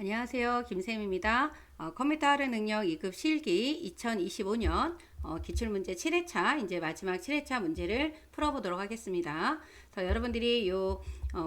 안녕하세요. 김쌤입니다. 컴퓨터 하는 능력 2급 실기 2025년 기출문제 7회차 이제 마지막 7회차 문제를 풀어보도록 하겠습니다. 여러분들이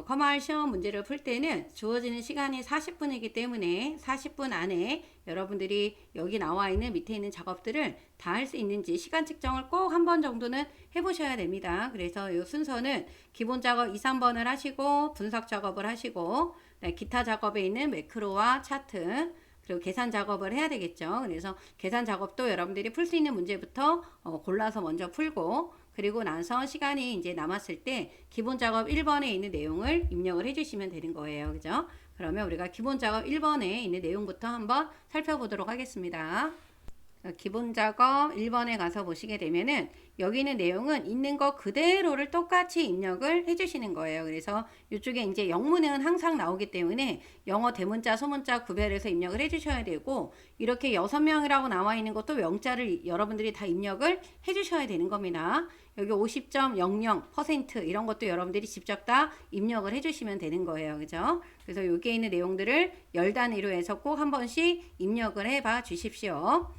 커말 시험 문제를 풀 때는 주어지는 시간이 40분이기 때문에 40분 안에 여러분들이 여기 나와 있는 밑에 있는 작업들을 다 할 수 있는지 시간 측정을 꼭 한 번 정도는 해보셔야 됩니다. 그래서 이 순서는 기본 작업 2, 3번을 하시고 분석 작업을 하시고 기타 작업에 있는 매크로와 차트 그리고 계산 작업을 해야 되겠죠. 그래서 계산 작업도 여러분들이 풀 수 있는 문제부터 골라서 먼저 풀고 그리고 나서 시간이 이제 남았을 때 기본 작업 1번에 있는 내용을 입력을 해주시면 되는 거예요. 그죠? 그러면 우리가 기본 작업 1번에 있는 내용부터 한번 살펴보도록 하겠습니다. 기본 작업 1번에 가서 보시게 되면은 여기 있는 내용은 있는 거 그대로를 똑같이 입력을 해주시는 거예요. 그래서 이쪽에 이제 영문은 항상 나오기 때문에 영어 대문자, 소문자 구별해서 입력을 해주셔야 되고 이렇게 6명이라고 나와 있는 것도 명자를 여러분들이 다 입력을 해주셔야 되는 겁니다. 여기 50.00% 이런 것도 여러분들이 직접 다 입력을 해주시면 되는 거예요. 그죠? 그래서 여기에 있는 내용들을 열 단위로 해서 꼭 한 번씩 입력을 해봐 주십시오.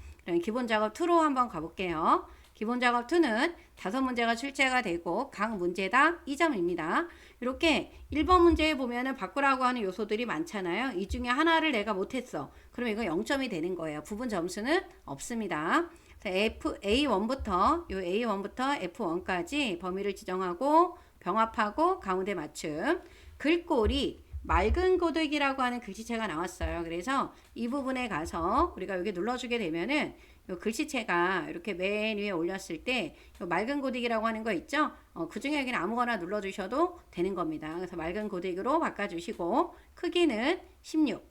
기본 작업 2로 한번 가볼게요. 기본 작업 2는 5문제가 출제가 되고 각 문제당 2점입니다. 이렇게 1번 문제에 보면은 바꾸라고 하는 요소들이 많잖아요. 이 중에 하나를 내가 못했어. 그러면 이거 0점이 되는 거예요. 부분 점수는 없습니다. A1부터 F1까지 범위를 지정하고 병합하고 가운데 맞춤. 글꼴이 맑은 고데기라고 하는 글씨체가 나왔어요. 그래서 이 부분에 가서 우리가 여기 눌러주게 되면은 요 글씨체가 이렇게 맨 위에 올렸을 때 맑은 고데기라고 하는 거 있죠? 그 중에 여기는 아무거나 눌러주셔도 되는 겁니다. 그래서 맑은 고데기로 바꿔주시고 크기는 16.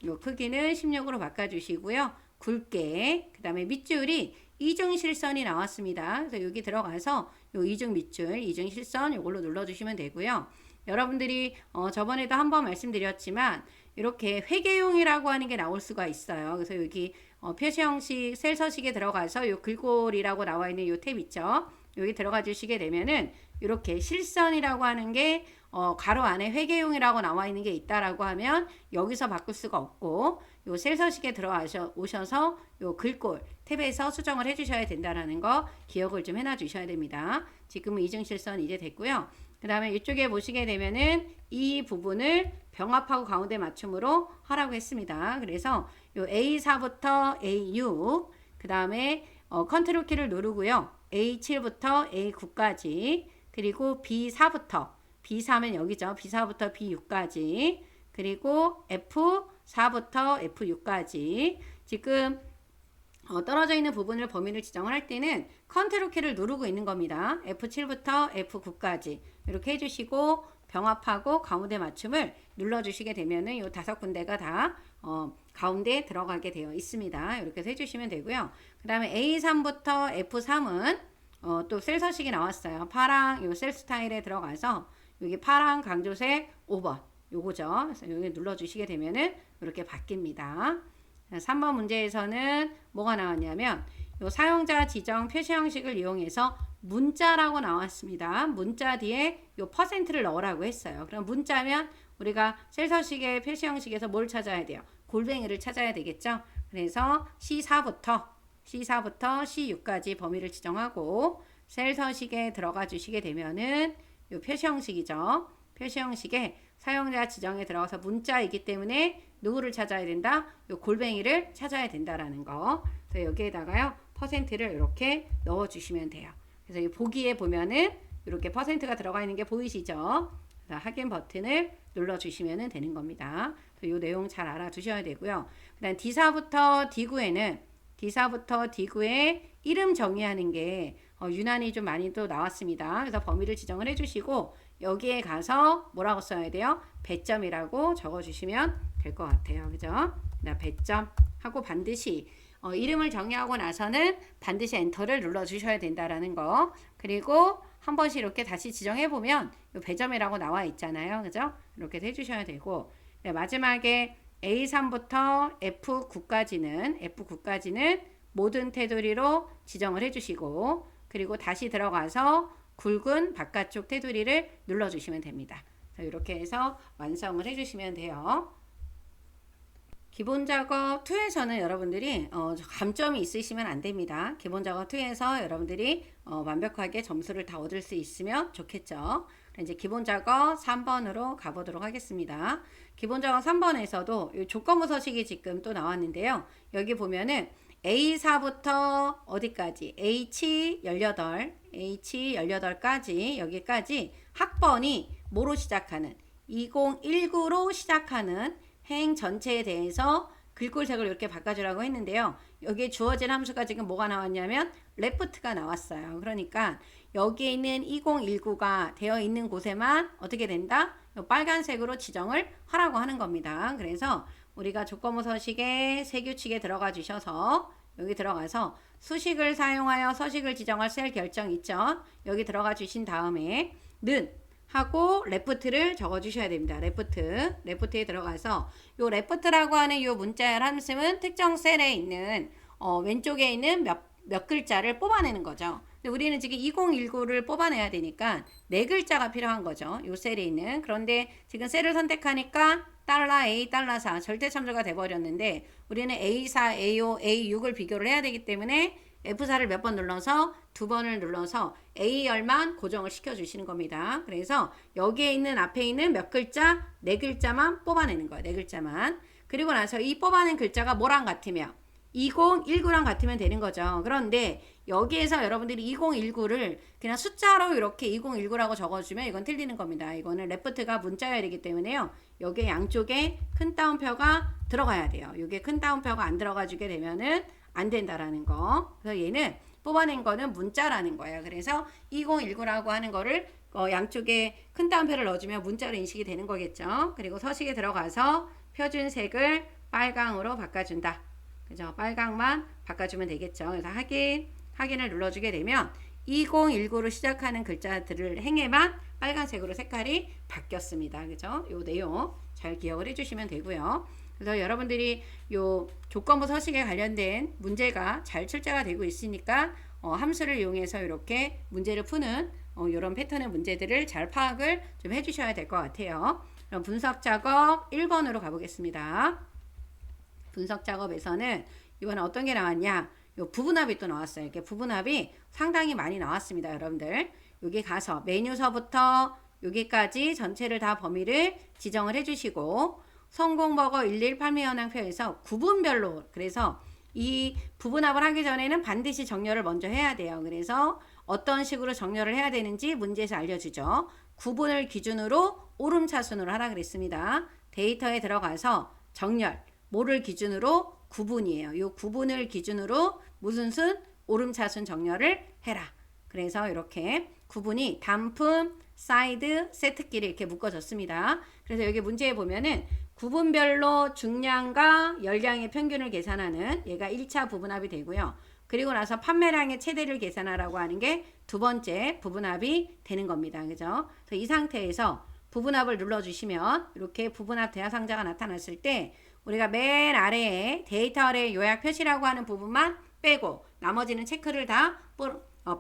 요 크기는 16으로 바꿔주시고요. 굵게 그 다음에 밑줄이 이중실선이 나왔습니다. 그래서 여기 들어가서 요 이중 밑줄, 이중 실선 요걸로 눌러주시면 되고요. 여러분들이 저번에도 한번 말씀드렸지만 이렇게 회계용이라고 하는 게 나올 수가 있어요. 그래서 여기 표시 형식 셀 서식에 들어가서 요 글꼴이라고 나와 있는 요 탭 있죠. 여기 들어가 주시게 되면은 이렇게 실선이라고 하는 게 가로 안에 회계용이라고 나와 있는 게 있다라고 하면 여기서 바꿀 수가 없고 요 셀 서식에 오셔서 요 글꼴 탭에서 수정을 해주셔야 된다라는 거 기억을 좀 해놔 주셔야 됩니다. 지금은 이중실선 이제 됐고요. 그 다음에 이쪽에 보시게 되면은 이 부분을 병합하고 가운데 맞춤으로 하라고 했습니다. 그래서 요 A4부터 A6 그 다음에 컨트롤 키를 누르고요. A7부터 A9까지 그리고 B4면 여기죠. B4부터 B6까지 그리고 F4부터 F6까지 지금 떨어져 있는 부분을 범위를 지정을 할 때는 컨트롤 키를 누르고 있는 겁니다. F7부터 F9까지 이렇게 해주시고 병합하고 가운데 맞춤을 눌러주시게 되면은 이 5군데가 다 가운데 들어가게 되어 있습니다. 이렇게 해서 해주시면 되고요. 그 다음에 A3부터 F3은 또 셀 서식이 나왔어요. 파랑 요 셀 스타일에 들어가서 여기 파랑 강조색 5번 요거죠. 그래서 여기 눌러주시게 되면은 이렇게 바뀝니다. 3번 문제에서는 뭐가 나왔냐면 요 사용자 지정 표시 형식을 이용해서 문자라고 나왔습니다. 문자 뒤에 요 퍼센트를 넣으라고 했어요. 그럼 문자면 우리가 셀 서식의 표시 형식에서 뭘 찾아야 돼요? 골뱅이를 찾아야 되겠죠? 그래서 C4부터 C6까지 범위를 지정하고 셀 서식에 들어가 주시게 되면은 요 표시 형식이죠. 표시 형식에 사용자 지정에 들어가서 문자이기 때문에 누구를 찾아야 된다? 요 골뱅이를 찾아야 된다라는 거. 그래서 여기에다가요 퍼센트를 이렇게 넣어 주시면 돼요. 그래서 이 보기에 보면은 이렇게 퍼센트가 들어가 있는 게 보이시죠? 그래서 확인 버튼을 눌러 주시면 되는 겁니다. 이 내용 잘 알아두셔야 되고요. 그다음 D4부터 D9에 이름 정의하는 게 유난히 좀 많이 또 나왔습니다. 그래서 범위를 지정을 해주시고 여기에 가서 뭐라고 써야 돼요? 배점이라고 적어주시면 될 것 같아요. 그죠? 배점 하고 반드시 이름을 정의하고 나서는 반드시 엔터를 눌러주셔야 된다라는 거. 그리고 한 번씩 이렇게 다시 지정해보면 배점이라고 나와 있잖아요. 그죠? 이렇게 해주셔야 되고 마지막에 A3부터 F9까지는 모든 테두리로 지정을 해주시고 그리고 다시 들어가서 굵은 바깥쪽 테두리를 눌러주시면 됩니다. 이렇게 해서 완성을 해주시면 돼요. 기본 작업 2에서는 여러분들이 감점이 있으시면 안 됩니다. 기본 작업 2에서 여러분들이 완벽하게 점수를 다 얻을 수 있으면 좋겠죠. 이제 기본 작업 3번으로 가보도록 하겠습니다. 기본 작업 3번에서도 조건부 서식이 지금 또 나왔는데요. 여기 보면은 A4부터 어디까지? H18까지 여기까지 학번이 뭐로 시작하는 2019로 시작하는 행 전체에 대해서 글꼴색을 이렇게 바꿔주라고 했는데요. 여기에 주어진 함수가 지금 뭐가 나왔냐면 left가 나왔어요. 그러니까 여기에 있는 2019가 되어 있는 곳에만 어떻게 된다? 빨간색으로 지정을 하라고 하는 겁니다. 그래서 우리가 조건부 서식의 세규칙에 들어가 주셔서 여기 들어가서 수식을 사용하여 서식을 지정할 셀 결정 있죠. 여기 들어가 주신 다음에 는 하고 레프트를 적어 주셔야 됩니다. 레프트에 들어가서 요 레프트라고 하는 요 문자열 함수는 특정 셀에 있는 왼쪽에 있는 몇 글자를 뽑아내는 거죠. 근데 우리는 지금 2019를 뽑아내야 되니까 네 글자가 필요한 거죠. 요 셀에 있는. 그런데 지금 셀을 선택하니까 $A, $4 절대 참조가 돼버렸는데 우리는 A4, A5, A6을 비교를 해야 되기 때문에 F4를 몇 번 눌러서 2번을 눌러서 A열만 고정을 시켜주시는 겁니다. 그래서 여기에 있는 앞에 있는 몇 글자? 네 글자만 뽑아내는 거예요. 네 글자만. 그리고 나서 이 뽑아낸 글자가 뭐랑 같으며 2019랑 같으면 되는 거죠. 그런데 여기에서 여러분들이 2019를 그냥 숫자로 이렇게 2019라고 적어주면 이건 틀리는 겁니다. 이거는 레프트가 문자열이기 때문에요. 여기에 양쪽에 큰 따옴표가 들어가야 돼요. 여기에 큰 따옴표가 안 들어가주게 되면은 안 된다라는 거. 그래서 얘는 뽑아낸 거는 문자라는 거예요. 그래서 2019라고 하는 거를 양쪽에 큰 따옴표를 넣어주면 문자로 인식이 되는 거겠죠. 그리고 서식에 들어가서 표준색을 빨강으로 바꿔준다. 그죠? 빨강만 바꿔주면 되겠죠. 그래서 확인을 눌러주게 되면 2019로 시작하는 글자들을 행에만 빨간색으로 색깔이 바뀌었습니다. 그죠? 요 내용 잘 기억을 해주시면 되고요. 그래서 여러분들이 요 조건부 서식에 관련된 문제가 잘 출제가 되고 있으니까 함수를 이용해서 이렇게 문제를 푸는 이런 패턴의 문제들을 잘 파악을 좀 해주셔야 될 것 같아요. 그럼 분석 작업 1번으로 가보겠습니다. 분석 작업에서는 이번에 어떤 게 나왔냐? 요 부분합이 또 나왔어요. 이렇게 부분합이 상당히 많이 나왔습니다, 여러분들. 여기 가서 메뉴서부터 여기까지 전체를 다 범위를 지정을 해주시고 성공버거 11 판매현황표에서 구분별로 그래서 이 부분합을 하기 전에는 반드시 정렬을 먼저 해야 돼요. 그래서 어떤 식으로 정렬을 해야 되는지 문제에서 알려주죠. 구분을 기준으로 오름차순으로 하라 그랬습니다. 데이터에 들어가서 정렬 뭐를 기준으로 구분이에요. 이 구분을 기준으로 무슨 순? 오름차순 정렬을 해라. 그래서 이렇게 구분이 단품, 사이드, 세트끼리 이렇게 묶어졌습니다. 그래서 여기 문제에 보면은 구분별로 중량과 열량의 평균을 계산하는 얘가 1차 부분합이 되고요. 그리고 나서 판매량의 최대를 계산하라고 하는 게 두 번째 부분합이 되는 겁니다. 그죠? 그래서 이 상태에서 부분합을 눌러주시면 이렇게 부분합 대하상자가 나타났을 때 우리가 맨 아래에 데이터 아래 요약 표시라고 하는 부분만 빼고 나머지는 체크를 다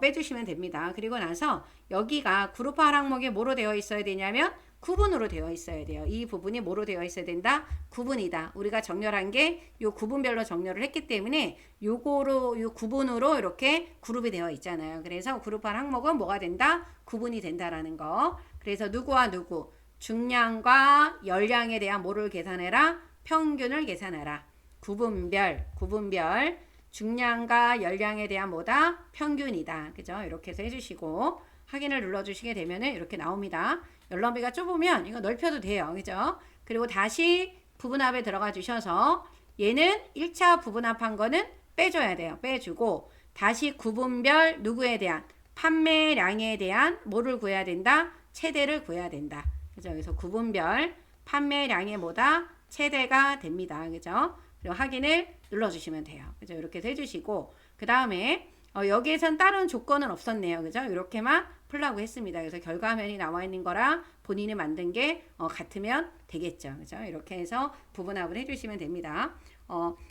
빼주시면 됩니다. 그리고 나서 여기가 그룹화 항목에 뭐로 되어 있어야 되냐면 구분으로 되어 있어야 돼요. 이 부분이 뭐로 되어 있어야 된다? 구분이다. 우리가 정렬한 게 요 구분별로 정렬을 했기 때문에 요 구분으로 이렇게 그룹이 되어 있잖아요. 그래서 그룹화 항목은 뭐가 된다? 구분이 된다라는 거. 그래서 누구와 누구? 중량과 열량에 대한 뭐를 계산해라? 평균을 계산하라. 구분별 중량과 열량에 대한 뭐다? 평균이다. 그죠? 이렇게 해서 해주시고 확인을 눌러주시게 되면은 이렇게 나옵니다. 열너비가 좁으면 이거 넓혀도 돼요. 그죠? 그리고 다시 부분합에 들어가 주셔서 얘는 1차 부분합한 거는 빼줘야 돼요. 빼주고 다시 구분별 누구에 대한 판매량에 대한 뭐를 구해야 된다? 최대를 구해야 된다. 그죠? 그래서 구분별 판매량의 뭐다? 최대가 됩니다. 그죠? 그리고 확인을 눌러주시면 돼요. 그죠? 이렇게 해주시고 그 다음에 여기에선 다른 조건은 없었네요. 그죠? 이렇게만 풀라고 했습니다. 그래서 결과면이 나와 있는 거랑 본인이 만든 게 같으면 되겠죠. 그죠? 이렇게 해서 부분합을 해주시면 됩니다.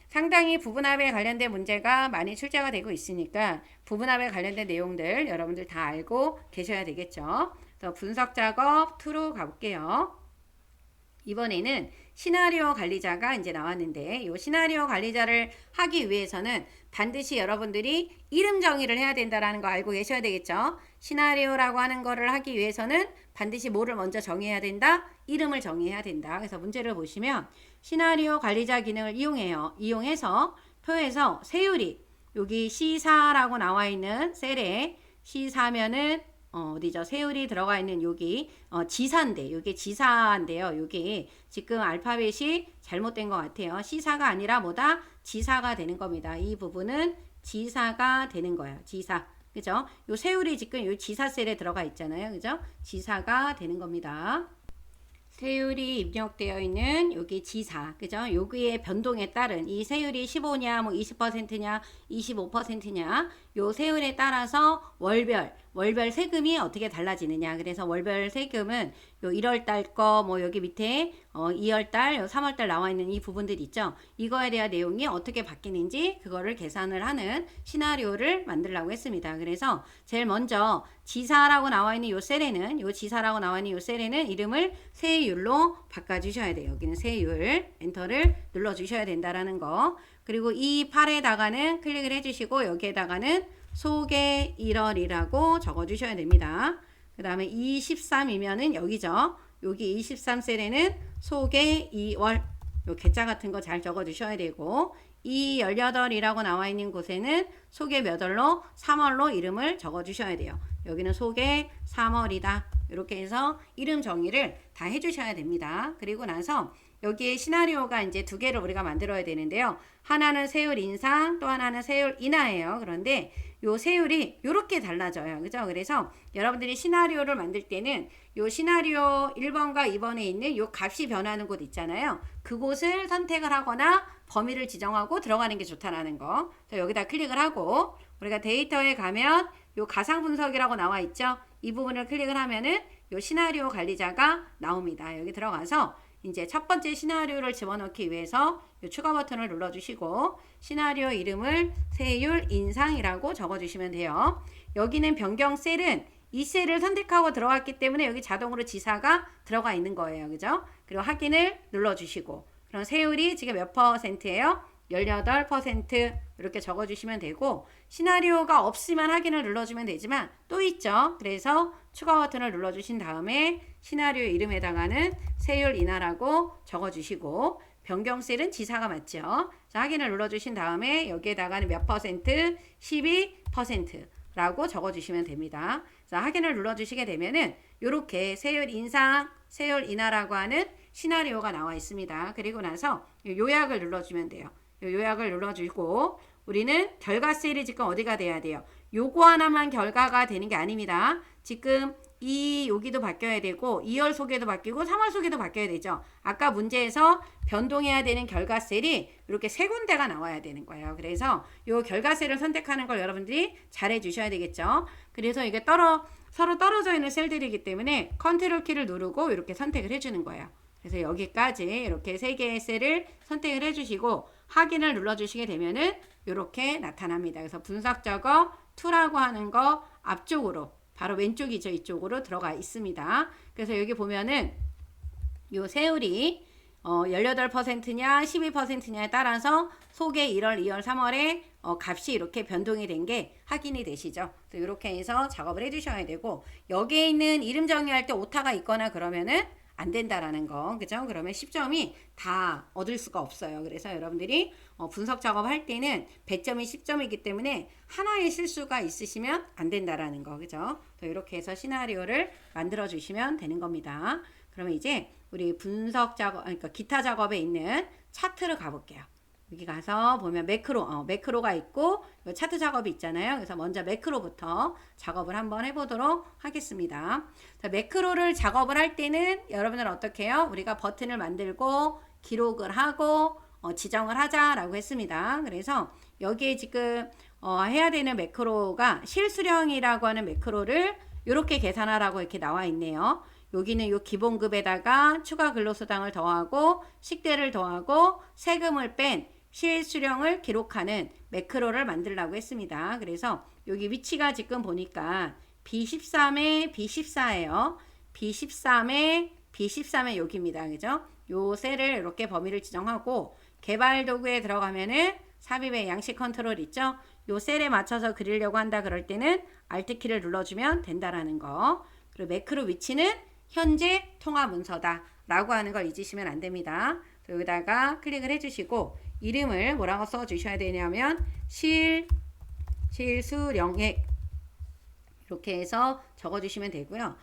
상당히 부분합에 관련된 문제가 많이 출제가 되고 있으니까 부분합에 관련된 내용들 여러분들 다 알고 계셔야 되겠죠. 그래서 분석 작업 2로 가볼게요. 이번에는 시나리오 관리자가 이제 나왔는데 이 시나리오 관리자를 하기 위해서는 반드시 여러분들이 이름 정의를 해야 된다는 거 알고 계셔야 되겠죠. 시나리오라고 하는 거를 하기 위해서는 반드시 뭐를 먼저 정의해야 된다? 이름을 정의해야 된다. 그래서 문제를 보시면 시나리오 관리자 기능을 이용해서 표에서 세율이 여기 C4라고 나와 있는 셀에 C4면은 어디죠? 세율이 들어가 있는 여기 지사인데 여기 지사인데요. 여기 지금 알파벳이 잘못된 것 같아요. C사가 아니라 뭐다? 지사가 되는 겁니다. 이 부분은 지사가 되는 거예요. 지사. 그죠? 요 세율이 지금 요 지사 셀에 들어가 있잖아요. 그죠? 지사가 되는 겁니다. 세율이 입력되어 있는 여기 지사, 그죠? 여기에 변동에 따른 이 세율이 15냐, 뭐 20%냐, 25%냐, 요 세율에 따라서 월별 세금이 어떻게 달라지느냐. 그래서 월별 세금은 요 1월 달 거, 뭐 여기 밑에 2월 달, 요 3월 달 나와 있는 이 부분들 있죠. 이거에 대한 내용이 어떻게 바뀌는지 그거를 계산을 하는 시나리오를 만들려고 했습니다. 그래서 제일 먼저 지사라고 나와 있는 요 셀에는 지사라고 나와 있는 요 셀에는 이름을 세율로 바꿔 주셔야 돼요. 여기는 세율 엔터를 눌러 주셔야 된다라는 거. 그리고 이 8에다가는 클릭을 해 주시고 여기에다가는 소개 1월이라고 적어 주셔야 됩니다. 그 다음에 23이면은 여기죠. 여기 23셀에는 소개 2월 요 개자 같은 거 잘 적어 주셔야 되고 이 18이라고 나와 있는 곳에는 소개 몇 월로 3월로 이름을 적어 주셔야 돼요. 여기는 소개 3월이다. 이렇게 해서 이름 정의를 다 해주셔야 됩니다. 그리고 나서 여기에 시나리오가 이제 두 개를 우리가 만들어야 되는데요. 하나는 세율 인상, 또 하나는 세율 인하예요. 그런데 요 세율이 이렇게 달라져요. 그죠? 그래서 여러분들이 시나리오를 만들 때는 요 시나리오 1번과 2번에 있는 요 값이 변하는 곳 있잖아요. 그곳을 선택을 하거나 범위를 지정하고 들어가는 게 좋다라는 거. 여기다 클릭을 하고 우리가 데이터에 가면 요 가상 분석이라고 나와 있죠. 이 부분을 클릭을 하면은 요 시나리오 관리자가 나옵니다. 여기 들어가서 이제 첫 번째 시나리오를 집어넣기 위해서 요 추가 버튼을 눌러주시고 시나리오 이름을 세율 인상이라고 적어주시면 돼요. 여기는 변경 셀은 이 셀을 선택하고 들어갔기 때문에 여기 자동으로 지사가 들어가 있는 거예요. 그죠? 그리고 확인을 눌러주시고 그럼 세율이 지금 몇 %예요? 18% 이렇게 적어주시면 되고 시나리오가 없으면 확인을 눌러주면 되지만 또 있죠. 그래서 추가 버튼을 눌러주신 다음에 시나리오 이름에 해당하는 세율 인하라고 적어주시고 변경 셀은 지사가 맞죠. 자, 확인을 눌러주신 다음에 여기에다가는 몇 %? 12%라고 적어주시면 됩니다. 자, 확인을 눌러주시게 되면은 이렇게 세율 인상, 세율 인하라고 하는 시나리오가 나와 있습니다. 그리고 나서 요약을 눌러주면 돼요. 요약을 눌러주고 우리는 결과 셀이 지금 어디가 돼야 돼요? 요거 하나만 결과가 되는 게 아닙니다. 지금 여기도 바뀌어야 되고 2월 소개도 바뀌고 3월 소개도 바뀌어야 되죠. 아까 문제에서 변동해야 되는 결과 셀이 이렇게 세 군데가 나와야 되는 거예요. 그래서 요 결과 셀을 선택하는 걸 여러분들이 잘 해주셔야 되겠죠. 그래서 이게 서로 떨어져 있는 셀들이기 때문에 컨트롤 키를 누르고 이렇게 선택을 해주는 거예요. 그래서 여기까지 이렇게 세 개의 셀을 선택을 해주시고 확인을 눌러주시게 되면은 이렇게 나타납니다. 그래서 분석 작업 2라고 하는 거 앞쪽으로 바로 왼쪽이죠. 이쪽으로 들어가 있습니다. 그래서 여기 보면은 요 세율이 18%냐 12%냐에 따라서 소개 1월, 2월, 3월에 값이 이렇게 변동이 된 게 확인이 되시죠. 그래서 이렇게 해서 작업을 해주셔야 되고 여기에 있는 이름 정의할 때 오타가 있거나 그러면은 안 된다라는 거, 그죠? 그러면 10점이 다 얻을 수가 없어요. 그래서 여러분들이 분석 작업할 때는 100점이 10점이기 때문에 하나의 실수가 있으시면 안 된다라는 거, 그죠? 이렇게 해서 시나리오를 만들어 주시면 되는 겁니다. 그러면 이제 우리 분석 작업, 그러니까 기타 작업에 있는 차트를 가볼게요. 여기 가서 보면 매크로가 있고 차트 작업이 있잖아요. 그래서 먼저 매크로부터 작업을 한번 해보도록 하겠습니다. 자, 매크로를 작업을 할 때는 여러분들 어떻게 해요? 우리가 버튼을 만들고 기록을 하고 지정을 하자라고 했습니다. 그래서 여기에 지금 해야 되는 매크로가 실수령이라고 하는 매크로를 이렇게 계산하라고 이렇게 나와 있네요. 여기는 요 기본급에다가 추가 근로수당을 더하고 식대를 더하고 세금을 뺀 실수령을 기록하는 매크로를 만들려고 했습니다. 그래서 여기 위치가 지금 보니까 B13에 B14예요. B13에 B13의 여기입니다. 그죠? 요 셀을 이렇게 범위를 지정하고 개발 도구에 들어가면은 삽입의 양식 컨트롤 있죠? 요 셀에 맞춰서 그리려고 한다 그럴 때는 Alt 키를 눌러주면 된다라는 거. 그리고 매크로 위치는 현재 통화 문서다 라고 하는 걸 잊으시면 안 됩니다. 여기다가 클릭을 해주시고 이름을 뭐라고 써주셔야 되냐면 실수령액 이렇게 해서 적어주시면 되고요.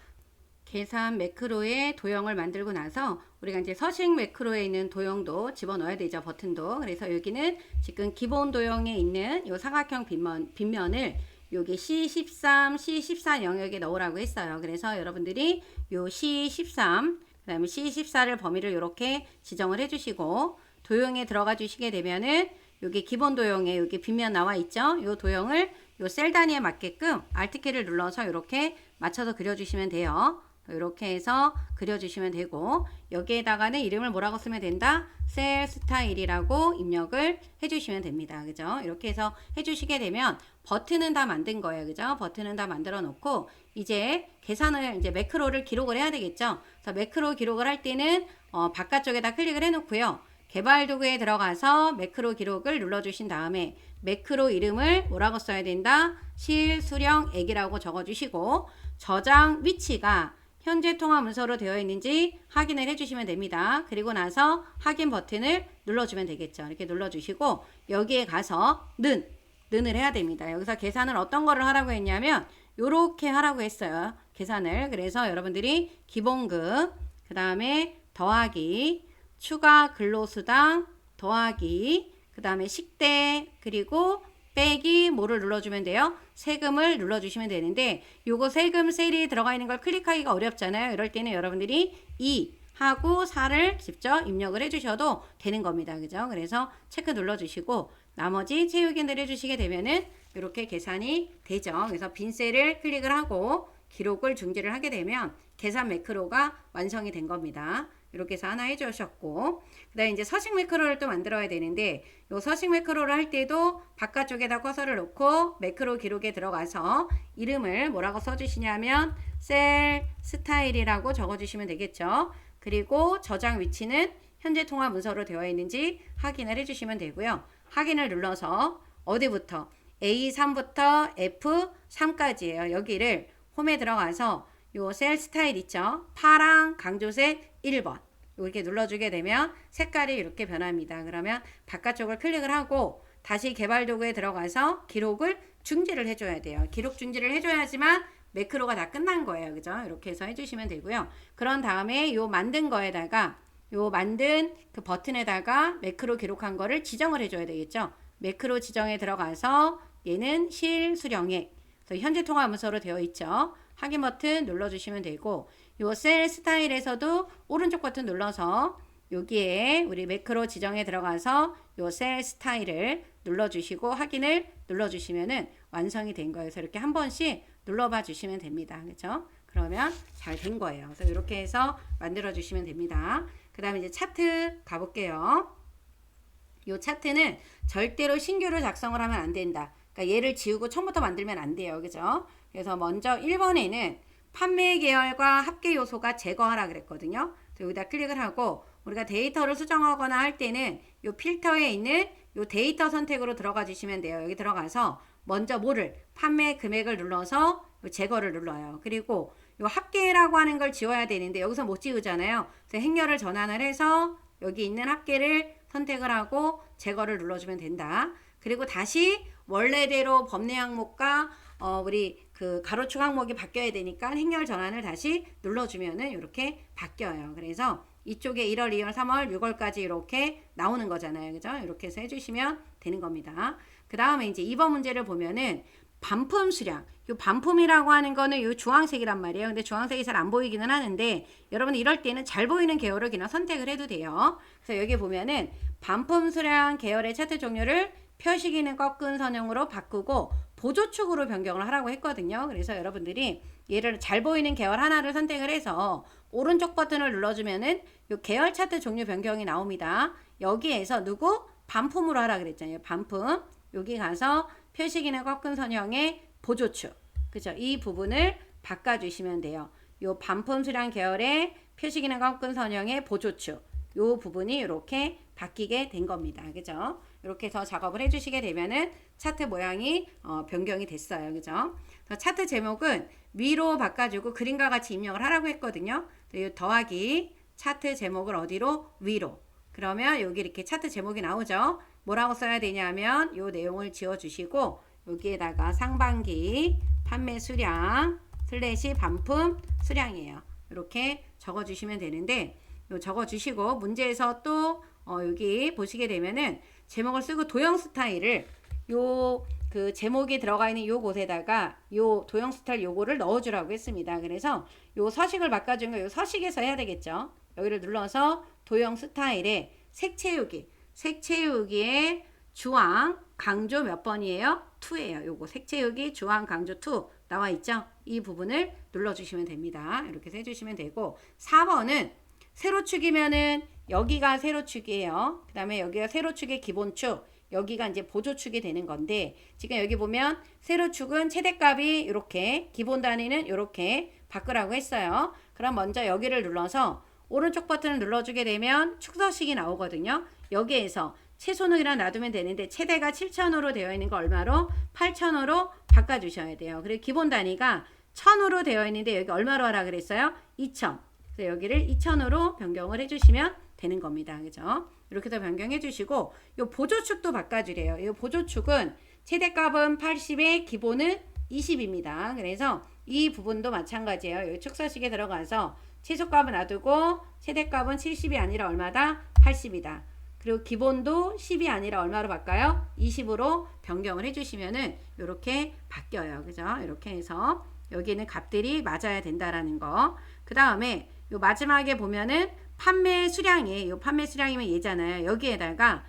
계산 매크로에 도형을 만들고 나서 우리가 이제 서식 매크로에 있는 도형도 집어넣어야 되죠. 버튼도. 그래서 여기는 지금 기본 도형에 있는 요 사각형 빗면을 여기 C13, C14 영역에 넣으라고 했어요. 그래서 여러분들이 요 C13, 그 다음에 C14를 범위를 이렇게 지정을 해주시고 도형에 들어가 주시게 되면은 여기 기본 도형에 여기 빗면 나와 있죠. 요 도형을 요 셀 단위에 맞게끔 Alt 키를 눌러서 이렇게 맞춰서 그려주시면 돼요. 이렇게 해서 그려주시면 되고 여기에다가는 이름을 뭐라고 쓰면 된다? 셀 스타일이라고 입력을 해주시면 됩니다. 그죠? 이렇게 해서 해주시게 되면 버튼은 다 만든 거예요. 그죠? 버튼은 다 만들어 놓고 이제 계산을 이제 매크로를 기록을 해야 되겠죠? 그래서 매크로 기록을 할 때는 바깥쪽에다 클릭을 해 놓고요. 개발 도구에 들어가서 매크로 기록을 눌러주신 다음에 매크로 이름을 뭐라고 써야 된다? 실수령액이라고 적어주시고 저장 위치가 현재 통화 문서로 되어 있는지 확인을 해주시면 됩니다. 그리고 나서 확인 버튼을 눌러주면 되겠죠. 이렇게 눌러주시고 여기에 가서 는을 해야 됩니다. 여기서 계산을 어떤 거를 하라고 했냐면 요렇게 하라고 했어요. 계산을. 그래서 여러분들이 기본급, 그 다음에 더하기, 추가 근로수당, 더하기, 그 다음에 식대, 그리고 빼기 뭐를 눌러주면 돼요? 세금을 눌러주시면 되는데 요거 세금 셀이 들어가 있는 걸 클릭하기가 어렵잖아요. 이럴 때는 여러분들이 2 하고 4를 직접 입력을 해주셔도 되는 겁니다. 그죠? 그래서 체크 눌러주시고 나머지 채우기를 해주시게 되면은 이렇게 계산이 되죠. 그래서 빈 셀을 클릭을 하고 기록을 중지를 하게 되면 계산 매크로가 완성이 된 겁니다. 이렇게 해서 하나 해주셨고 그 다음에 이제 서식 매크로를 또 만들어야 되는데 요 서식 매크로를 할 때도 바깥쪽에다 커서를 놓고 매크로 기록에 들어가서 이름을 뭐라고 써주시냐면 셀 스타일이라고 적어주시면 되겠죠. 그리고 저장 위치는 현재 통화 문서로 되어 있는지 확인을 해주시면 되고요. 확인을 눌러서 어디부터 A3부터 F3까지예요. 여기를 홈에 들어가서 요 셀 스타일 있죠? 파랑 강조색 1번 이렇게 눌러주게 되면 색깔이 이렇게 변합니다. 그러면 바깥쪽을 클릭을 하고 다시 개발 도구에 들어가서 기록을 중지를 해줘야 돼요. 기록 중지를 해줘야지만 매크로가 다 끝난 거예요. 그죠? 이렇게 해서 해주시면 되고요. 그런 다음에 요 만든 거에다가 요 만든 그 버튼에다가 매크로 기록한 거를 지정을 해줘야 되겠죠. 매크로 지정에 들어가서 얘는 실수령액 현재 통화 문서로 되어 있죠. 확인 버튼 눌러주시면 되고 요 셀 스타일에서도 오른쪽 버튼 눌러서 여기에 우리 매크로 지정에 들어가서 요 셀 스타일을 눌러주시고 확인을 눌러주시면은 완성이 된 거예요. 그래서 이렇게 한 번씩 눌러봐 주시면 됩니다. 그렇죠? 그러면 잘 된 거예요. 그래서 이렇게 해서 만들어 주시면 됩니다. 그 다음에 이제 차트 가볼게요. 요 차트는 절대로 신규로 작성을 하면 안 된다. 그러니까 얘를 지우고 처음부터 만들면 안 돼요. 그죠? 그래서 먼저 1번에는 판매 계열과 합계 요소가 제거하라 그랬거든요. 여기다 클릭을 하고 우리가 데이터를 수정하거나 할 때는 요 필터에 있는 요 데이터 선택으로 들어가 주시면 돼요. 여기 들어가서 먼저 뭐를 판매 금액을 눌러서 요 제거를 눌러요. 그리고 요 합계라고 하는 걸 지워야 되는데 여기서 못 지우잖아요. 그래서 행렬을 전환을 해서 여기 있는 합계를 선택을 하고 제거를 눌러주면 된다. 그리고 다시 원래대로 법내 항목과 우리 그 가로축 항목이 바뀌어야 되니까 행렬 전환을 다시 눌러주면은 이렇게 바뀌어요. 그래서 이쪽에 1월, 2월, 3월, 6월까지 이렇게 나오는 거잖아요. 그죠? 이렇게 해서 해주시면 되는 겁니다. 그 다음에 이제 2번 문제를 보면은 반품 수량. 요 반품이라고 하는 거는 요 주황색이란 말이에요. 근데 주황색이 잘 안 보이기는 하는데 여러분 이럴 때는 잘 보이는 계열을 그냥 선택을 해도 돼요. 그래서 여기 보면은 반품 수량 계열의 차트 종류를 표시기는 꺾은 선형으로 바꾸고 보조축으로 변경을 하라고 했거든요. 그래서 여러분들이 얘를 잘 보이는 계열 하나를 선택을 해서 오른쪽 버튼을 눌러주면은 요 계열 차트 종류 변경이 나옵니다. 여기에서 누구? 반품으로 하라 그랬잖아요. 반품. 여기 가서 표시기는 꺾은 선형의 보조축. 그죠? 이 부분을 바꿔주시면 돼요. 요 반품 수량 계열의 표시기능과 접근선형의 보조축 요 부분이 이렇게 바뀌게 된 겁니다. 그죠? 이렇게 해서 작업을 해주시게 되면은 차트 모양이 변경이 됐어요. 그죠? 차트 제목은 위로 바꿔주고 그림과 같이 입력을 하라고 했거든요. 이 더하기 차트 제목을 어디로? 위로. 그러면 여기 이렇게 차트 제목이 나오죠. 뭐라고 써야 되냐면 요 내용을 지워주시고 여기에다가 상반기 판매 수량 슬래시 반품 수량이에요. 이렇게 적어주시면 되는데 적어주시고 문제에서 또 여기 보시게 되면은 제목을 쓰고 도형 스타일을 요 그 제목이 들어가 있는 요 곳에다가 요 도형 스타일 요거를 넣어주라고 했습니다. 그래서 요 서식을 바꿔준 거 요 서식에서 해야 되겠죠. 여기를 눌러서 도형 스타일에 색 채우기에 주황 강조 몇 번이에요? 2예요. 요거 색 채우기 주황 강조 2 나와 있죠? 이 부분을 눌러주시면 됩니다. 이렇게 해주시면 되고 4번은 세로축이면은 여기가 세로축이에요. 그 다음에 여기가 세로축의 기본축 여기가 이제 보조축이 되는 건데 지금 여기 보면 세로축은 최대값이 이렇게 기본 단위는 이렇게 바꾸라고 했어요. 그럼 먼저 여기를 눌러서 오른쪽 버튼을 눌러주게 되면 축서식이 나오거든요. 여기에서 최소능이라 놔두면 되는데 최대가 7,000으로 되어 있는 거 얼마로? 8,000으로 바꿔주셔야 돼요. 그리고 기본 단위가 1,000으로 되어 있는데 여기 얼마로 하라 그랬어요? 2,000. 그래서 여기를 2,000으로 변경을 해주시면 되는 겁니다. 그죠? 이렇게 더 변경해 주시고 요 보조축도 바꿔주래요. 이 보조축은 최대값은 80에 기본은 20입니다. 그래서 이 부분도 마찬가지예요. 이 축서식에 들어가서 최소값은 놔두고 최대값은 70이 아니라 얼마다? 80이다. 그리고 기본도 10이 아니라 얼마로 바꿔요? 20으로 변경을 해주시면은 이렇게 바뀌어요. 그죠? 이렇게 해서 여기는 값들이 맞아야 된다라는 거. 그 다음에 요 마지막에 보면은 판매 수량이 요 판매 수량이면 얘잖아요. 여기에다가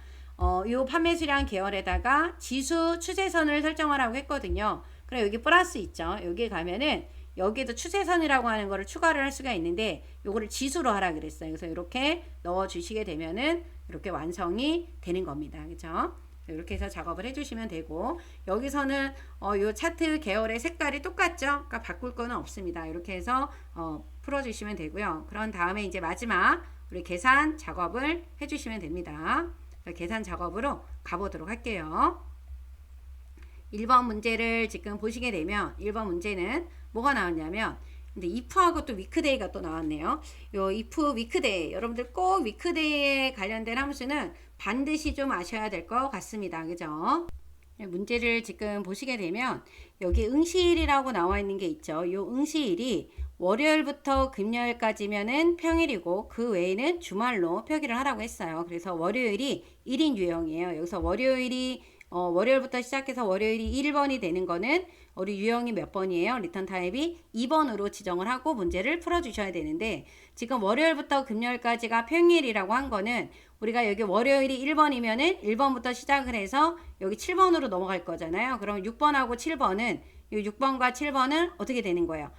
요 판매 수량 계열에다가 지수 추세선을 설정하라고 했거든요. 그럼 여기 플러스 있죠. 여기 가면은 여기에도 추세선이라고 하는 거를 추가를 할 수가 있는데 요거를 지수로 하라 그랬어요. 그래서 이렇게 넣어 주시게 되면은 이렇게 완성이 되는 겁니다. 그죠? 이렇게 해서 작업을 해주시면 되고 여기서는 요 차트 계열의 색깔이 똑같죠? 그러니까 바꿀 거는 없습니다. 이렇게 해서 풀어주시면 되고요. 그런 다음에 이제 마지막 우리 계산 작업을 해주시면 됩니다. 계산 작업으로 가보도록 할게요. 1번 문제를 지금 보시게 되면 1번 문제는 뭐가 나왔냐면 근데 if하고 또 weekday가 또 나왔네요. 요 if weekday 여러분들 꼭 weekday에 관련된 함수는 반드시 좀 아셔야 될 것 같습니다. 그죠? 문제를 지금 보시게 되면 여기 응시일이라고 나와 있는 게 있죠. 요 응시일이 월요일부터 금요일까지면은 평일이고 그 외에는 주말로 표기를 하라고 했어요. 그래서 월요일이 1인 유형이에요. 여기서 월요일부터 시작해서 월요일이 1번이 되는 거는 우리 유형이 몇 번이에요? 리턴 타입이 2번으로 지정을 하고 문제를 풀어주셔야 되는데 지금 월요일부터 금요일까지가 평일이라고 한 거는 우리가 여기 월요일이 1번이면은 1번부터 시작을 해서 여기 7번으로 넘어갈 거잖아요. 그럼 6번하고 7번은 이 6번과 7번은 어떻게 되는 거예요?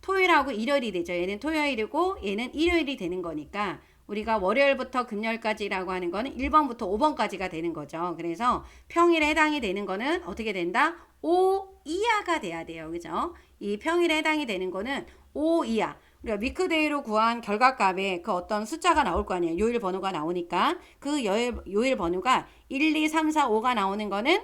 토요일하고 일요일이 되죠. 얘는 토요일이고 얘는 일요일이 되는 거니까 우리가 월요일부터 금요일까지라고 하는 거는 1번부터 5번까지가 되는 거죠. 그래서 평일에 해당이 되는 거는 어떻게 된다? 5 이하가 돼야 돼요. 그죠? 이 평일에 해당이 되는 거는 5 이하. 우리가 위크데이로 구한 결과값에 그 어떤 숫자가 나올 거 아니에요. 요일 번호가 나오니까 그 요일 번호가 1, 2, 3, 4, 5가 나오는 거는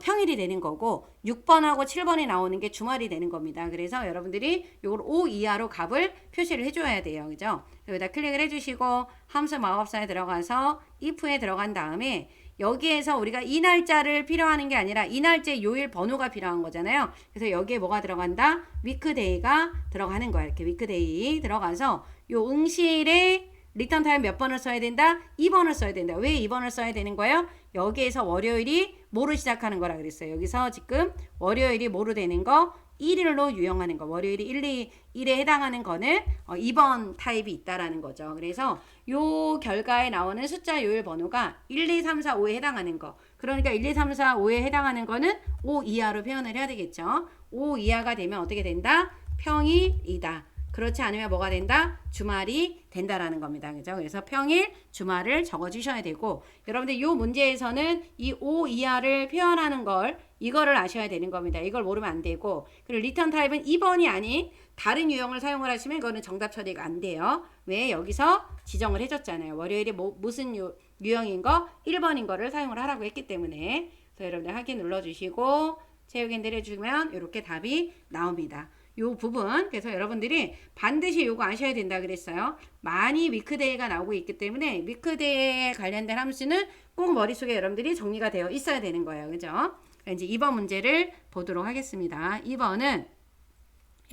평일이 되는 거고 6번하고 7번이 나오는 게 주말이 되는 겁니다. 그래서 여러분들이 요걸 5 이하로 값을 표시를 해줘야 돼요. 그죠? 여기다 클릭을 해주시고 함수 마법사에 들어가서 if에 들어간 다음에 여기에서 우리가 이 날짜를 필요하는 게 아니라 이 날짜의 요일 번호가 필요한 거잖아요. 그래서 여기에 뭐가 들어간다? 위크데이가 들어가는 거야. 이렇게 위크데이 들어가서 요 응시일에 리턴 타임 몇 번을 써야 된다? 2번을 써야 된다. 왜 2번을 써야 되는 거예요? 여기에서 월요일이 뭐로 시작하는 거라 그랬어요. 여기서 지금 월요일이 뭐로 되는 거? 1일로 유형하는 거. 월요일이 1에 해당하는 거는 2번 타입이 있다라는 거죠. 그래서 요 결과에 나오는 숫자 요일 번호가 1, 2, 3, 4, 5에 해당하는 거. 그러니까 1, 2, 3, 4, 5에 해당하는 거는 5 이하로 표현을 해야 되겠죠. 5 이하가 되면 어떻게 된다? 평일이다. 그렇지 않으면 뭐가 된다? 주말이 된다라는 겁니다. 그죠? 그래서 평일, 주말을 적어 주셔야 되고 여러분들 이 문제에서는 이 5 이하를 표현하는 걸 이거를 아셔야 되는 겁니다. 이걸 모르면 안 되고, 그리고 리턴 타입은 2번이 아닌 다른 유형을 사용을 하시면 이거는 정답 처리가 안 돼요. 왜? 여기서 지정을 해줬잖아요. 월요일에 무슨 유형인 거 1번인 거를 사용을 하라고 했기 때문에. 그래서 여러분들 확인 눌러주시고 채우기 내려주면 이렇게 답이 나옵니다. 요 부분, 그래서 여러분들이 반드시 요거 아셔야 된다 그랬어요. 많이 위크데이가 나오고 있기 때문에 위크데이에 관련된 함수는 꼭 머릿속에 여러분들이 정리가 되어 있어야 되는 거예요. 그죠? 이제 2번 문제를 보도록 하겠습니다. 2번은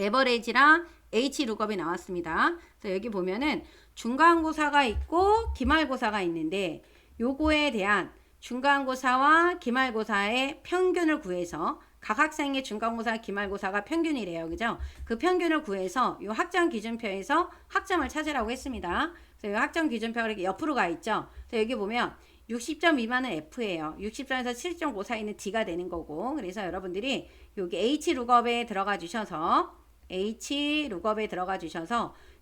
에버레이지랑 H 룩업이 나왔습니다. 그래서 여기 보면은 중간고사가 있고 기말고사가 있는데 요거에 대한 중간고사와 기말고사의 평균을 구해서 각 학생의 중간고사, 기말고사가 평균이래요. 그죠? 그 평균을 구해서 요 학점 기준표에서 학점을 찾으라고 했습니다. 그래서 요 학점 기준표가 이렇게 옆으로 가 있죠. 그래서 여기 보면 60점 미만은 F예요. 60점에서 70점 그 사이는 D가 되는 거고. 그래서 여러분들이 여기 H 룩업에 들어가 주셔서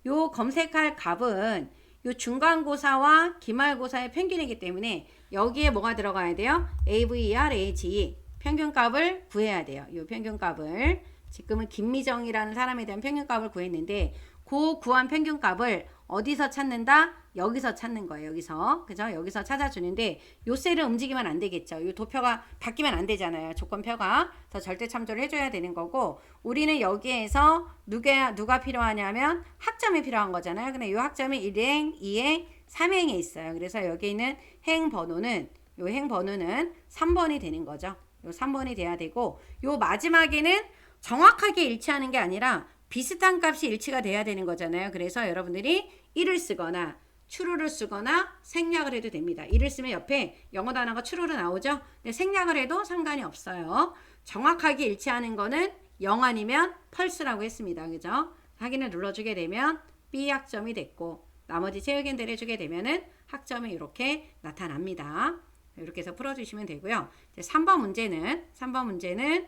요 검색할 값은 요 중간고사와 기말고사의 평균이기 때문에 여기에 뭐가 들어가야 돼요? AVER, AGE 평균값을 구해야 돼요. 요 평균값을 지금은 김미정이라는 사람에 대한 평균값을 구했는데 그 구한 평균값을 어디서 찾는다? 여기서 찾는 거예요. 여기서. 그죠? 여기서 찾아주는데 요 셀을 움직이면 안 되겠죠. 요 도표가 바뀌면 안 되잖아요. 조건표가. 더 절대 참조를 해줘야 되는 거고 우리는 여기에서 누가 필요하냐면 학점이 필요한 거잖아요. 근데 요 학점이 1행, 2행, 3행에 있어요. 그래서 여기 있는 행번호는 3번이 되는 거죠. 요 3번이 돼야 되고 요 마지막에는 정확하게 일치하는 게 아니라 비슷한 값이 일치가 돼야 되는 거잖아요. 그래서 여러분들이 1을 쓰거나 true를 쓰거나 생략을 해도 됩니다. 1을 쓰면 옆에 영어 단어가 true로 나오죠. 근데 생략을 해도 상관이 없어요. 정확하게 일치하는 거는 0 아니면 false라고 했습니다. 그죠? 확인을 눌러주게 되면 B 학점이 됐고 나머지 채우기 내려주게 되면은 학점이 이렇게 나타납니다. 이렇게 해서 풀어주시면 되고요. 3번 문제는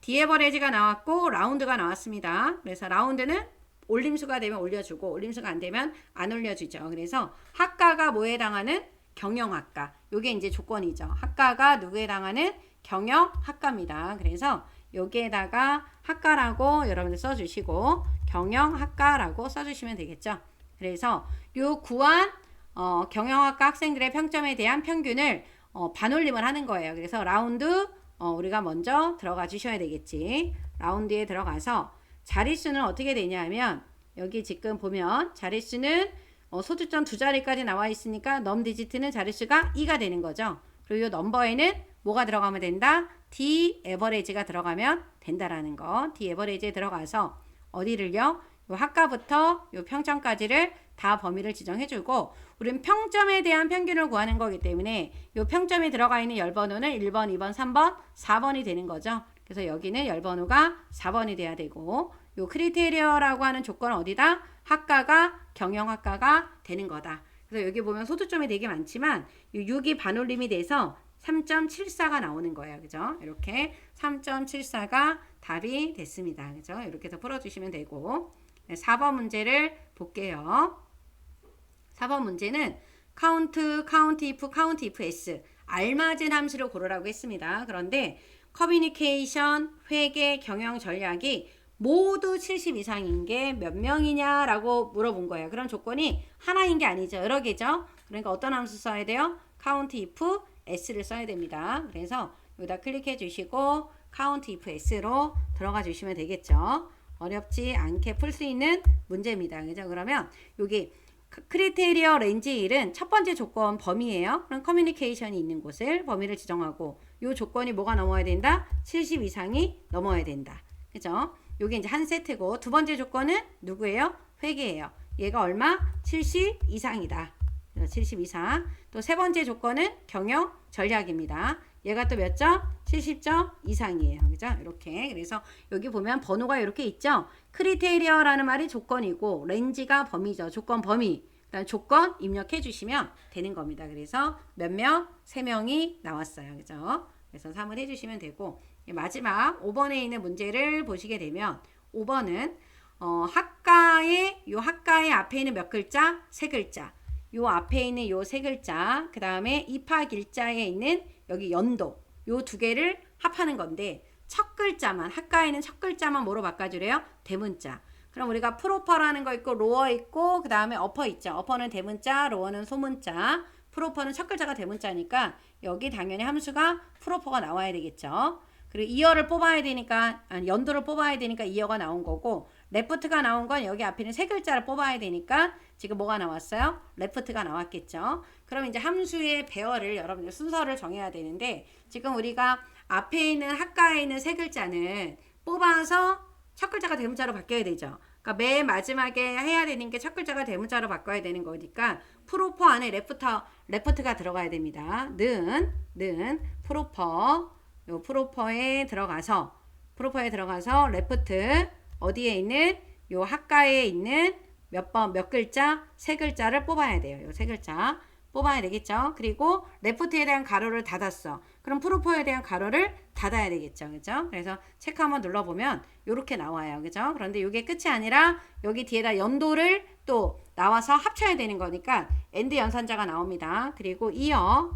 디에버레이지가 나왔고 라운드가 나왔습니다. 그래서 라운드는 올림수가 되면 올려주고 올림수가 안 되면 안 올려주죠. 그래서 학과가 뭐에 해당하는? 경영학과. 요게 이제 조건이죠. 학과가 누구에 해당하는? 경영학과입니다. 그래서 여기에다가 학과라고 여러분들 써주시고 경영학과라고 써주시면 되겠죠. 그래서 요 구한 경영학과 학생들의 평점에 대한 평균을 반올림을 하는 거예요. 그래서 라운드 우리가 먼저 들어가 주셔야 되겠지. 라운드에 들어가서 자릿수는 어떻게 되냐면 여기 지금 보면 자릿수는 소수점 두 자리까지 나와 있으니까 넘 디지트는 자릿수가 2가 되는 거죠. 그리고 이 넘버에는 뭐가 들어가면 된다? D 에버레이지가 들어가면 된다라는 거. D 에버레이지에 들어가서 어디를요? 요 학과부터 요 평점까지를 다 범위를 지정해주고 우리는 평점에 대한 평균을 구하는 거기 때문에 요 평점에 들어가 있는 열번호는 1번, 2번, 3번, 4번이 되는 거죠. 그래서 여기는 열번호가 4번이 돼야 되고 요 크리테리어라고 하는 조건은 어디다? 학과가 경영학과가 되는 거다. 그래서 여기 보면 소수점이 되게 많지만 6이 반올림이 돼서 3.74가 나오는 거예요. 그죠? 이렇게 3.74가 답이 됐습니다. 그죠? 이렇게 해서 풀어주시면 되고 4번 문제를 볼게요. 4번 문제는 count, count if s 알맞은 함수를 고르라고 했습니다. 그런데 커뮤니케이션, 회계, 경영 전략이 모두 70 이상인 게 몇 명이냐라고 물어본 거예요. 그런 조건이 하나인 게 아니죠. 여러 개죠. 그러니까 어떤 함수 써야 돼요? count if s를 써야 됩니다. 그래서 여기다 클릭해 주시고 count if s로 들어가 주시면 되겠죠. 어렵지 않게 풀 수 있는 문제입니다. 그죠? 그러면 여기 크리테리어 렌지 1은 첫 번째 조건 범위예요. 그럼 커뮤니케이션이 있는 곳을 범위를 지정하고 이 조건이 뭐가 넘어야 된다? 70 이상이 넘어야 된다. 그죠? 요게 이제 한 세트고 두 번째 조건은 누구예요? 회계예요. 얘가 얼마? 70 이상이다. 70 이상. 또 세 번째 조건은 경영 전략입니다. 얘가 또 몇 점? 70점 이상이에요. 그죠? 이렇게. 그래서 여기 보면 번호가 이렇게 있죠? 크리테리어라는 말이 조건이고 렌지가 범위죠. 조건 범위. 그다음 조건 입력해 주시면 되는 겁니다. 그래서 몇 명? 3명이 나왔어요. 그죠? 그래서 3을 해 주시면 되고 마지막 5번에 있는 문제를 보시게 되면 5번은 학과의 앞에 있는 몇 글자? 3글자. 요 앞에 있는 요 3글자, 그 다음에 입학 일자에 있는 여기 연도, 요 두 개를 합하는 건데 첫 글자만 학과에는 첫 글자만 뭐로 바꿔주래요? 대문자. 그럼 우리가 프로퍼라는 거 있고 로어 있고 그 다음에 어퍼 있죠. 어퍼는 대문자, 로어는 소문자. 프로퍼는 첫 글자가 대문자니까 여기 당연히 함수가 프로퍼가 나와야 되겠죠. 그리고 이어를 뽑아야 되니까 아니, 연도를 뽑아야 되니까 이어가 나온 거고 레프트가 나온 건 여기 앞에 있는 세 글자를 뽑아야 되니까 지금 뭐가 나왔어요? 레프트가 나왔겠죠. 그럼 이제 함수의 배열을 여러분들 순서를 정해야 되는데 지금 우리가 앞에 있는 학과에 있는 세 글자는 뽑아서 첫 글자가 대문자로 바뀌어야 되죠. 그러니까 맨 마지막에 해야 되는 게 첫 글자가 대문자로 바꿔야 되는 거니까 프로퍼 안에 레프트가 들어가야 됩니다. 는 프로퍼 요 프로퍼에 들어가서 레프트 어디에 있는 요 학과에 있는 몇 글자 세 글자를 뽑아야 돼요. 요 세 글자 뽑아야 되겠죠. 그리고 레프트에 대한 가로를 닫았어. 그럼 프로퍼에 대한 가로를 닫아야 되겠죠. 그죠? 그래서 체크 한번 눌러보면 이렇게 나와요. 그죠? 그런데 이게 끝이 아니라 여기 뒤에다 연도를 또 나와서 합쳐야 되는 거니까 엔드 연산자가 나옵니다. 그리고 이어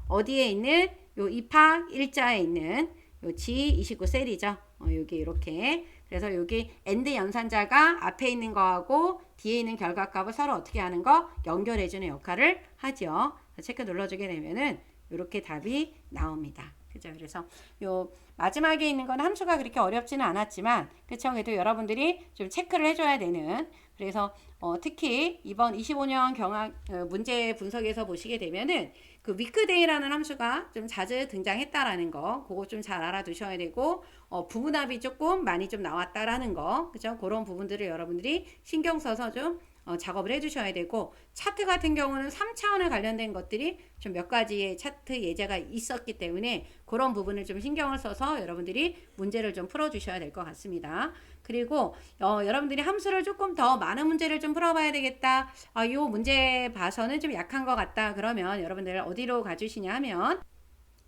어디에 있는 요 입학 일자에 있는 요 G29 셀이죠. 여기 이렇게 그래서 여기 엔드 연산자가 앞에 있는 거하고 뒤에 있는 결과값을 서로 어떻게 하는 거 연결해주는 역할을 하죠. 체크 눌러주게 되면은 이렇게 답이 나옵니다. 그죠? 그래서 요 마지막에 있는 건 함수가 그렇게 어렵지는 않았지만 그쵸? 그래도 여러분들이 좀 체크를 해줘야 되는 그래서 특히 이번 25년 경학 문제 분석에서 보시게 되면은 그 위크데이라는 함수가 좀 자주 등장했다라는 거 그거 좀 잘 알아두셔야 되고 부분합이 조금 많이 좀 나왔다라는 거 그죠? 그런 부분들을 여러분들이 신경 써서 좀 작업을 해주셔야 되고 차트 같은 경우는 3차원에 관련된 것들이 좀 몇 가지의 차트 예제가 있었기 때문에 그런 부분을 좀 신경을 써서 여러분들이 문제를 좀 풀어주셔야 될 것 같습니다. 그리고 여러분들이 함수를 조금 더 많은 문제를 좀 풀어봐야 되겠다. 이 문제 봐서는 좀 약한 것 같다. 그러면 여러분들 어디로 가주시냐 하면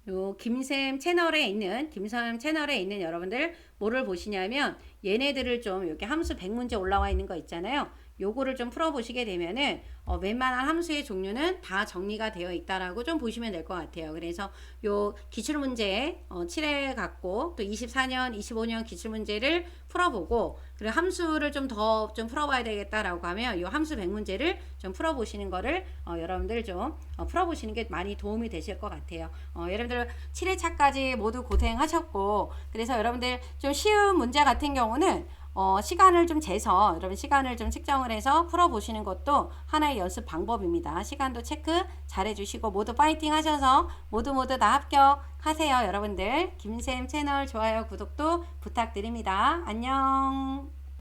요 김쌤 채널에 있는 여러분들 뭐를 보시냐면 얘네들을 좀 이렇게 함수 100문제 올라와 있는 거 있잖아요. 요거를 좀 풀어보시게 되면은 웬만한 함수의 종류는 다 정리가 되어 있다라고 좀 보시면 될 것 같아요. 그래서 요 기출문제 7회 갖고 또 24년, 25년 기출문제를 풀어보고 그리고 함수를 좀 더 좀 풀어봐야 되겠다라고 하면 요 함수 100문제를 좀 풀어보시는 거를 여러분들 좀 풀어보시는 게 많이 도움이 되실 것 같아요. 여러분들 7회차까지 모두 고생하셨고 그래서 여러분들 좀 쉬운 문제 같은 경우는 시간을 좀 재서 여러분 시간을 좀 측정을 해서 풀어보시는 것도 하나의 연습 방법입니다. 시간도 체크 잘 해주시고 모두 파이팅 하셔서 모두 다 합격하세요. 여러분들 김쌤 채널 좋아요 구독도 부탁드립니다. 안녕.